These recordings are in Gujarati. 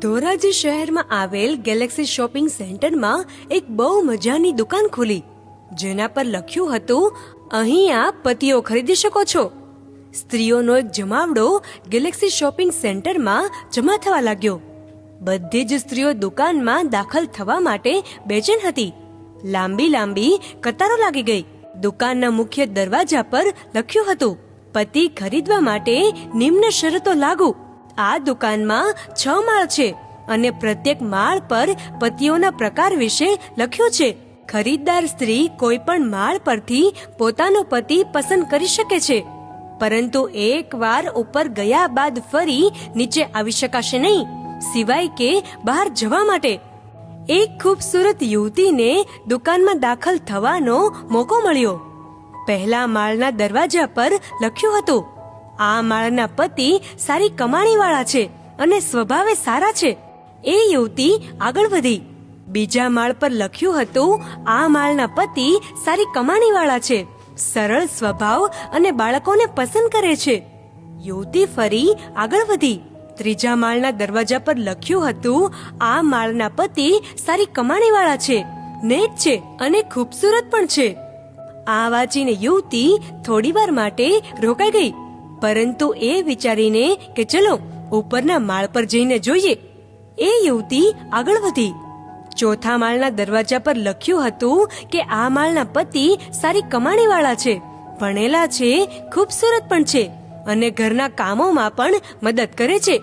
ધોરાજી શહેરમાં આવેલ ગેલેક્સી શોપિંગ સેન્ટરમાં એક બહુ મજાની દુકાન ખુલી, જેના પર લખ્યું હતું, અહીંયા પતિઓ ખરીદી શકો છો. સ્ત્રીઓનો એક જમાવડો ગેલેક્સી શોપિંગ સેન્ટરમાં જમા થવા લાગ્યો. બધી જ સ્ત્રીઓ દુકાનમાં દાખલ થવા માટે બેચેન હતી. લાંબી લાંબી કતારો લાગી ગઈ. દુકાનના મુખ્ય દરવાજા પર લખ્યું હતું, પતિ ખરીદવા માટે નિમ્ન શરતો લાગુ. આ દુકાનમાં 6 માળ છે અને પ્રત્યેક માળ પર પતિઓના પ્રકાર વિશે લખ્યું છે. ખરીદદાર સ્ત્રી કોઈ પણ માળ પરથી પોતાનો પતિ પસંદ કરી શકે છે, પરંતુ એકવાર ઉપર ગયા બાદ ફરી નીચે આવી શકાશે નહીં, સિવાય કે બહાર જવા માટે. એક ખૂબસૂરત યુવતીને દુકાનમાં દાખલ થવાનો મોકો મળ્યો. પહેલા માળના દરવાજા પર લખ્યું હતું, આ માળના પતિ સારી કમાણીવાળા છે અને સ્વભાવે સારા છે. એ યુવતી આગળ વધી. બીજા માળ પર લખ્યું હતું, આ માળના પતિ સારી કમાણીવાળા છે, સરળ સ્વભાવ અને બાળકોને પસંદ કરે છે. યુવતી ફરી આગળ વધી. ત્રીજા માળના દરવાજા પર લખ્યું હતું, આ માળના પતિ સારી કમાણીવાળા છે, નેક છે અને ખૂબસૂરત પણ છે. આ વાંચીને યુવતી થોડીવાર માટે રોકાઈ ગઈ, પરંતુ એ વિચારીને કે ચલો ઉપરના માળ પર જઈને જોઈએ, એ યુવતી આગળ વધી. ચોથા માળના દરવાજા પર લખ્યું હતું કે આ માળના પતિ સારી કમાણીવાળા છે, ભણેલા છે, ખૂબસૂરત પણ છે અને ઘરના કામોમાં પણ મદદ કરે છે.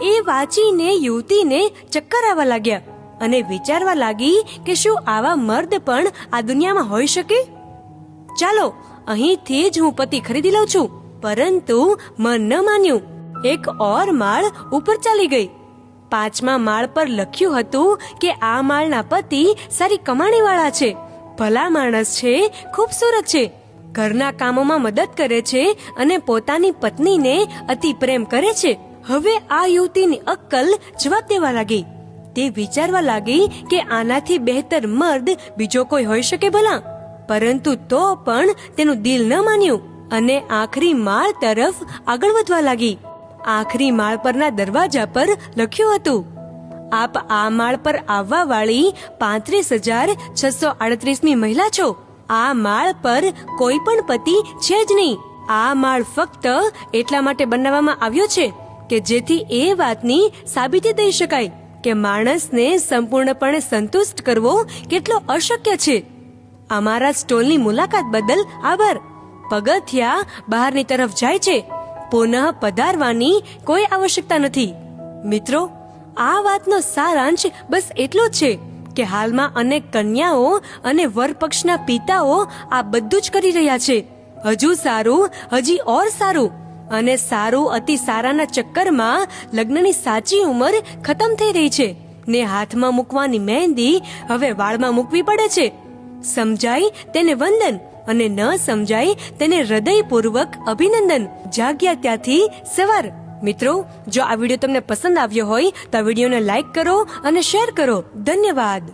એ વાંચીને યુવતીને ચક્કર આવવા લાગ્યા અને વિચારવા લાગી કે શું આવા મર્દ પણ આ દુનિયામાં હોઈ શકે? ચાલો અહીંથી જ હું પતિ ખરીદી લઉં છું. પરંતુ મન ન માન્યું. એક ઓર માળ ઉપર ચાલી ગઈ. 5મા માળ પર લખ્યું હતું કે આ માળના પતિ સારી કમાણીવાળા છે, ભલા માણસ છે, ખૂબસૂરત છે, ઘરના કામોમાં મદદ કરે છે અને પોતાની પત્નીને અતિ પ્રેમ કરે છે. હવે આ યુવતીની અક્કલ જવાબ દેવા લાગી. તે વિચારવા લાગી કે આનાથી બહેતર મર્દ બીજો કોઈ હોઈ શકે ભલા, પરંતુ તો પણ તેનું દિલ ન માન્યું અને આખરી માળ તરફ આગળ વધવા લાગી. આખરી માળ પરના દરવાજા પર લખ્યું હતું, આપ આ માળ પર આવવા વાળી 35,638મી મહિલા છો. આ માળ પર કોઈ પણ પતિ છે જ નહીં. આ માળ ફક્ત એટલા માટે બનાવવામાં આવ્યો છે કે જેથી એ વાતની સાબિતી દઈ શકાય કે માણસને સંપૂર્ણપણે સંતુષ્ટ કરવો કેટલો અશક્ય છે. અમારા સ્ટોલની મુલાકાત બદલ આભાર. પગથિયા બહારની તરફ જાય છે, પુનઃ પધારવાની કોઈ આવશ્યકતા નથી. મિત્રો, આ વાતનો સારાંશ બસ એટલો જ છે કે હાલમાં અનેક કન્યાઓ અને વરપક્ષના પિતાઓ આ બધું જ કરી રહ્યા છે. હજુ સારું, હજી ઓર સારું અને સારું અતિ સારાના ચક્કરમાં લગ્નની સાચી ઉંમર ખતમ થઈ રહી છે ને હાથમાં મૂકવાની મહેંદી હવે વાળમાં મૂકવી પડે છે. સમજાય તેને વંદન અને ન સમજાય તેને હૃદયપૂર્વક અભિનંદન. જાગ્યા ત્યાંથી સવાર. મિત્રો, જો આ વિડીયો તમને પસંદ આવ્યો હોય તો આ વિડીયોને લાઈક કરો અને શેર કરો. ધન્યવાદ.